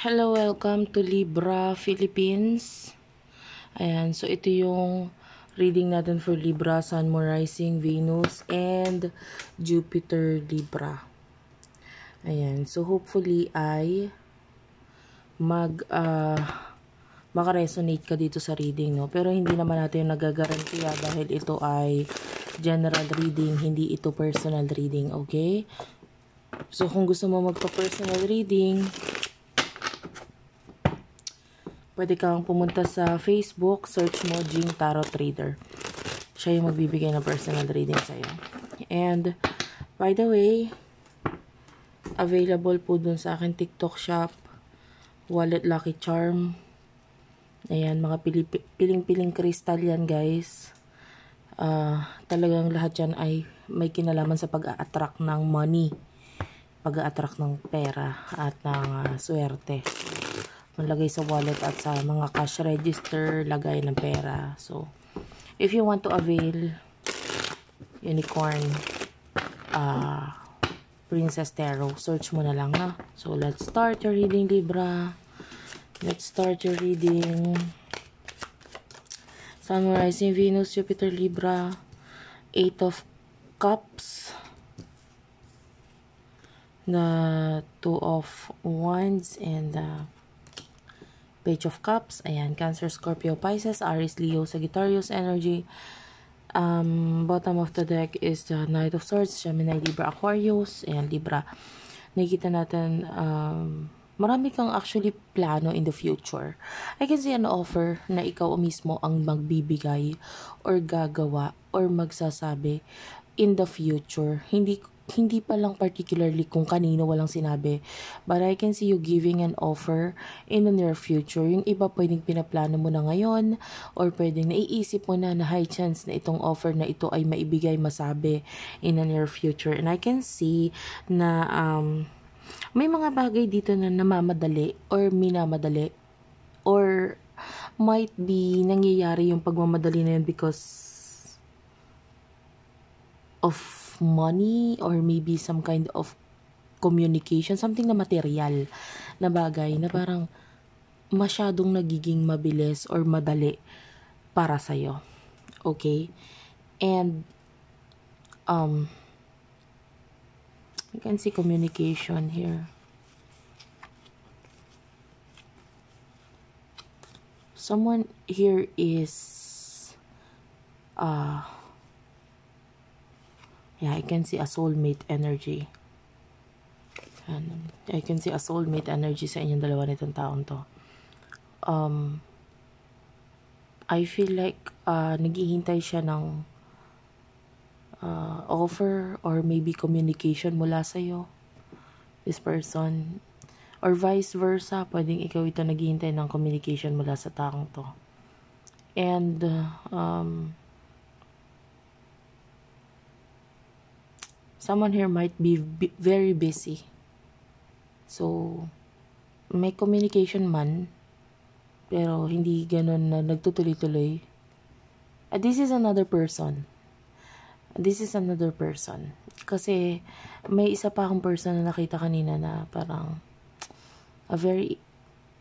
Hello, welcome to Libra Philippines. Ayan, so ito yung reading natin for Libra, Sun, Moon, Rising, Venus, and Jupiter Libra. Ayan, so hopefully ay makaresonate ka dito sa reading, no? Pero hindi naman natin yung nagagarantiya dahil ito ay general reading, hindi ito personal reading, okay? So kung gusto mo magpa-personal reading, pwede kang pumunta sa Facebook, search mo Jing Tarot Trader. Siya yung magbibigay ng personal reading sa'yo. And, by the way, available po dun sa akin TikTok shop, Wallet Lucky Charm. Ayan, mga piling-piling crystal yan, guys. Talagang lahat yan ay may kinalaman sa pag-a-attract ng money, pag-a-attract ng pera at ng swerte. Malagay sa wallet at sa mga cash register, lagay ng pera. So, if you want to avail Unicorn Princess Tarot, search mo na lang, ha? So, let's start your reading, Libra. Let's start your reading. Sun, Moon, Rising, Venus, Jupiter, Libra. 8 of Cups. The 2 of Wands and Page of Cups. Ayan, Cancer, Scorpio, Pisces, Aries, Leo, Sagittarius energy. Bottom of the deck is the Knight of Swords, Gemini, Libra, Aquarius. Ayan, Libra. Nakikita natin, marami kang actually plano in the future. I can see an offer na ikaw mismo ang magbibigay or gagawa or magsasabi in the future. Hindi pa lang particularly kung kanino, walang sinabi. But I can see you giving an offer in the near future. Yung iba pwedeng pinaplano mo na ngayon or pwedeng naiisip mo na high chance na itong offer na ito ay maibigay, masabi in the near future. And I can see na may mga bagay dito na namamadali or minamadali or might be nangyayari yung pagmamadali na yun because of money or maybe some kind of communication, something na material na bagay na parang masyadong nagiging mabilis or madali para sa'yo. Okay? And you can see communication here. Someone here is yeah, I can see a soulmate energy. And I can see a soulmate energy sa inyong dalawa nitong taon to. I feel like naghihintay siya ng offer or maybe communication mula sa'yo, this person. Or vice versa, pwedeng ikaw ito naghihintay ng communication mula sa taong to. And someone here might be very busy. So, may communication man, pero hindi ganun na nagtutuloy-tuloy. This is another person. This is another person. Kasi, may isa pa akong person na nakita kanina na parang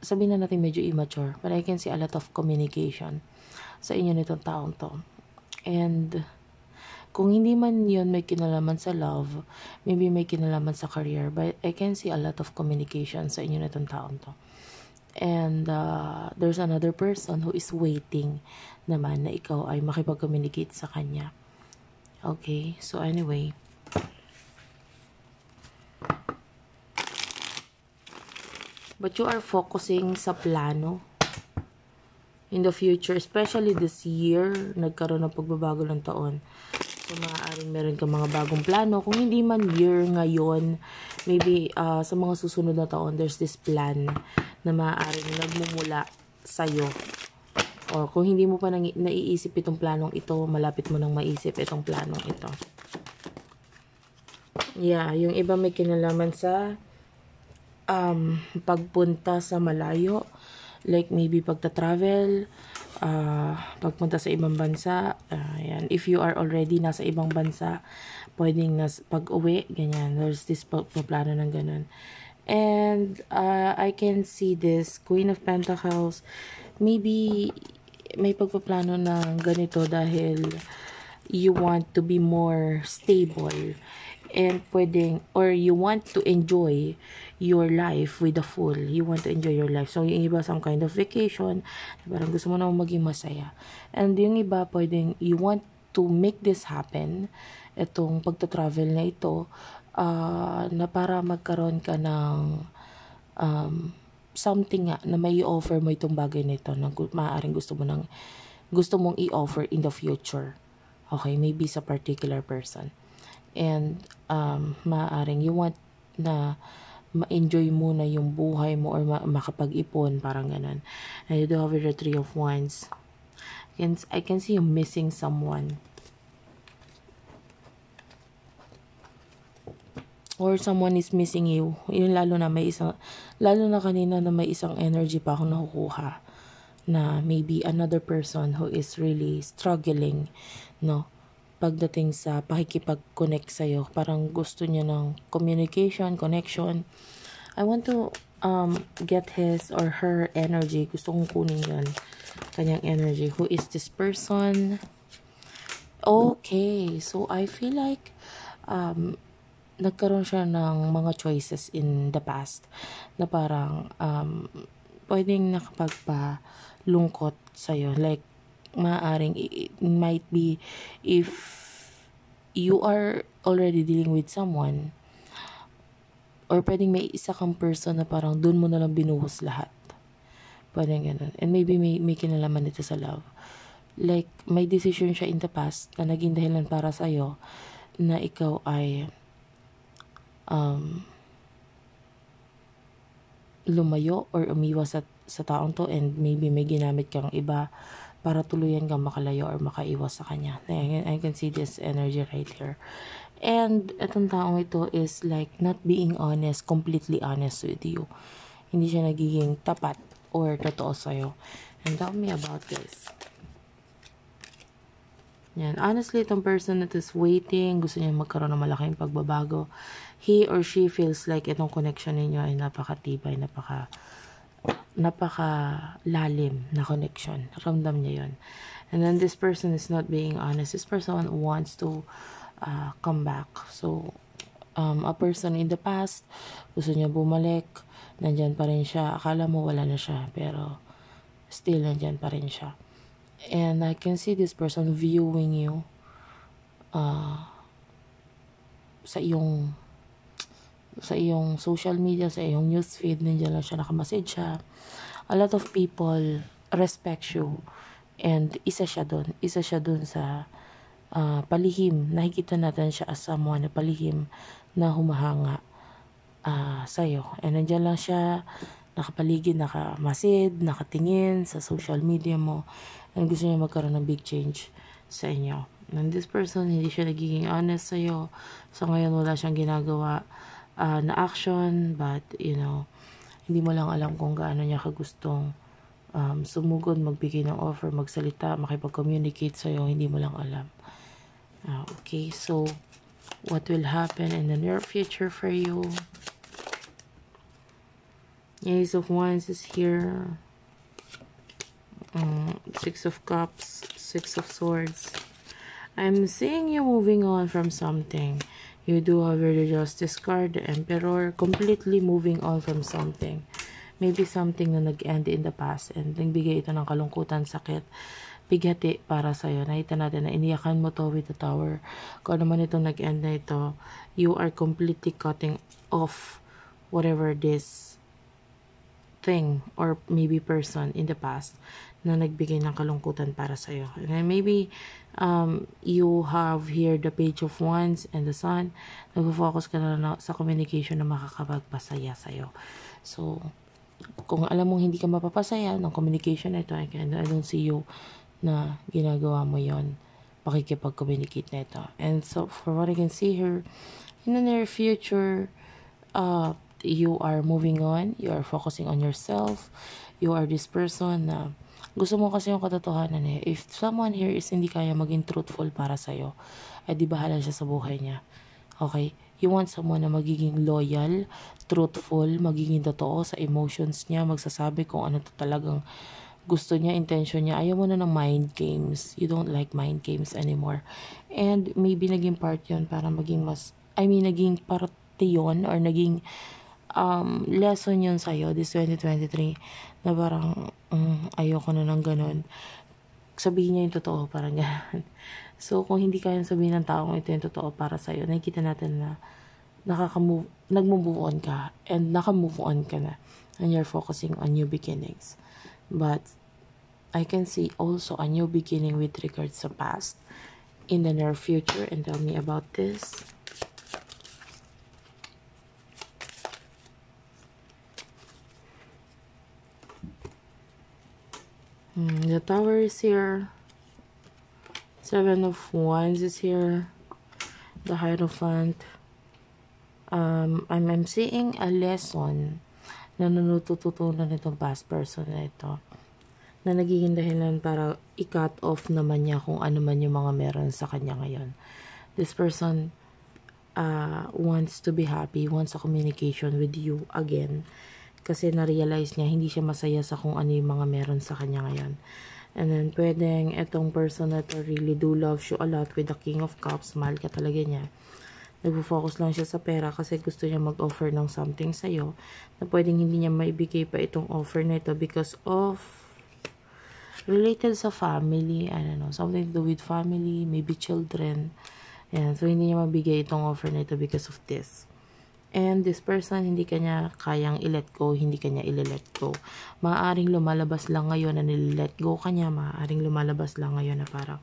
sabihin na natin medyo immature, but I can see a lot of communication sa inyo nitong taong to. And kung hindi man yun may kinalaman sa love, maybe may kinalaman sa career, but I can see a lot of communication sa inyo nitong taon to. And there's another person who is waiting naman na ikaw ay makipag-communicate sa kanya. Okay, so anyway. But you are focusing sa plano in the future, especially this year, nagkaroon ng pagbabago ng taon. So, maaaring meron ka mga bagong plano. Kung hindi man year ngayon, maybe sa mga susunod na taon, there's this plan na maaaring nagmumula sa'yo. O kung hindi mo pa naiisip itong planong ito, malapit mo nang maisip itong planong ito. Yeah, yung iba may kinalaman sa pagpunta sa malayo. Like maybe pagta-travel, pagpunta sa ibang bansa. Ayan. If you are already nasa ibang bansa, pwedeng pag-uwi, ganyan. There's this plano ng ganun. And I can see this Queen of Pentacles. Maybe may pagpaplano ng ganito dahil you want to be more stable and pwedeng, or you want to enjoy your life with the full. You want to enjoy your life. So, yung iba, some kind of vacation, parang gusto mo na maging masaya. And yung iba, pwedeng, you want to make this happen, itong pagta-travel na ito, na para magkaroon ka ng something nga na may i-offer mo itong bagay na ito na maaaring gusto mong i-offer in the future. Okay, maybe sa particular person. And maaaring you want na ma-enjoy mo na yung buhay mo or makapag-ipon, parang ganun. And you do have the 3 of Wands. I can see you missing someone. Or someone is missing you. Yun, lalo na kanina na may isang energy pa akong nakukuha na maybe another person who is really struggling, no? Pagdating sa pakikipag-connect sa'yo, parang gusto niya ng communication, connection. I want to get his or her energy. Gusto kong kunin yan, kanyang energy. Who is this person? Okay, so I feel like nagkaroon siya ng mga choices in the past na parang pwedeng nakapagpalungkot sa'yo. Like, maaaring it might be if you are already dealing with someone, or pwedeng may isa kang person na parang dun mo na lang binuhos lahat. Pwedeng ganun. And maybe may kinalaman nito sa love. Like, may decision siya in the past na naging dahilan para sa'yo na ikaw ay lumayo or umiwas sa taong to, and maybe may ginamit kang iba para tuluyan kang makalayo or makaiwas sa kanya. I can see this energy right here. And itong taong ito is like not being honest, completely honest with you. Hindi siya nagiging tapat or totoo sa'yo. And tell me about this. Yan. Honestly, itong person that is waiting, gusto niya magkaroon ng malaking pagbabago. He or she feels like itong connection ninyo ay napakatibay, napaka-lalim na connection. Ramdam niya yun. And then this person is not being honest. This person wants to come back. So, a person in the past, gusto niya bumalik, nandyan pa rin siya. Akala mo wala na siya, pero still nandyan pa rin siya. And I can see this person viewing you sa iyong social media, sa iyong newsfeed, nandiyan lang siya, nakamasage siya. A lot of people respect you, and isa siya dun sa palihim. Nakikita natin siya as someone na palihim na humahanga sa'yo. And nandiyan lang siya, nakapaligid, nakamasid, nakatingin sa social media mo, and gusto niya magkaroon ng big change sa inyo. And this person, hindi siya nagiging honest sa'yo. So ngayon wala siyang ginagawa na action, but hindi mo lang alam kung gaano niya kagustong sumugod, magbigay ng offer, magsalita, makipag-communicate sa'yo, hindi mo lang alam. Okay, so what will happen in the near future for you? Ace of Wands is here. 6 of Cups, 6 of Swords. I'm seeing you moving on from something. You do have the Justice card, the Emperor, completely moving on from something. Maybe something na nag-end in the past and nagbigay ito ng kalungkutan, sakit, bighati para sa'yo. Nakita natin na iniyakan mo to with the Tower. Kung ano man itong nag-end na ito, you are completely cutting off whatever this thing or maybe person in the past na nagbigay ng kalungkutan para sa'yo. And then maybe you have here the Page of Wands and the Sun. Nag-focus ka na sa communication na makakapagpasaya sa'yo. So, kung alam mong hindi ka mapapasaya ng communication na ito, I don't see you na ginagawa mo yon, pakikipag-communicate na ito. And so, for what I can see here, in the near future, you are moving on, you are focusing on yourself, you are this person na gusto mo kasi yung katotohanan eh. If someone here is hindi kaya maging truthful para sa'yo, ay di bahala siya sa buhay niya. Okay? You want someone na magiging loyal, truthful, magiging totoo sa emotions niya, magsasabi kung ano to talagang gusto niya, intention niya. Ayaw mo na ng mind games. You don't like mind games anymore. And maybe naging part yun para maging naging parte yun or naging lesson yun sa'yo this 2023 na parang ayoko na ng ganun. Sabihin niya yung totoo, parang ganun. So, kung hindi kayang sabihin ng taong ito yung totoo para sa'yo, nakikita natin na nag-move on ka and naka-move on ka na and you're focusing on new beginnings. But I can see also a new beginning with regards to past in the near future. And tell me about this. The Tower is here. 7 of Wands is here. The Hierophant. I'm seeing a lesson na natututunan itong past person na ito. Na nagiging dahilan para i-cut off naman niya kung ano man yung mga meron sa kanya ngayon. This person wants to be happy, wants a communication with you again. Kasi na-realize niya, hindi siya masaya sa kung ano yung mga meron sa kanya ngayon. And then, pwedeng itong person na to really do love you a lot with the King of Cups. Mahal ka talaga niya. Nagpo-focus lang siya sa pera kasi gusto niya mag-offer ng something sa'yo na pwedeng hindi niya maibigay pa itong offer na ito because of related sa family. I don't know, something to do with family, maybe children. Ayan, so hindi niya mabigay itong offer na ito because of this. And this person, hindi kanya kayang i-let go, hindi kanya i-let go. Maaaring lumalabas lang ngayon na nil-let go kanya, maaaring lumalabas lang ngayon na parang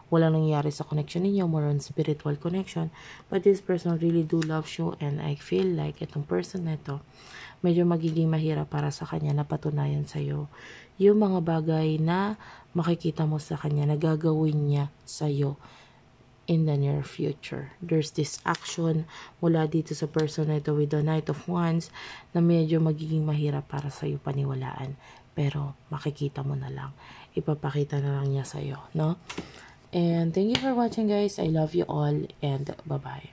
walang nangyari sa connection ninyo, more on spiritual connection. But this person really do love you and I feel like itong person na ito, medyo magiging mahirap para sa kanya na patunayan sa'yo yung mga bagay na makikita mo sa kanya na gagawin niya sa'yo in the near future. There's this action mula dito sa person na ito with the Knight of Wands na medyo magiging mahirap para sa'yo paniwalaan. Pero makikita mo na lang. Ipapakita na lang niya sa'yo, no? And thank you for watching, guys. I love you all and bye-bye.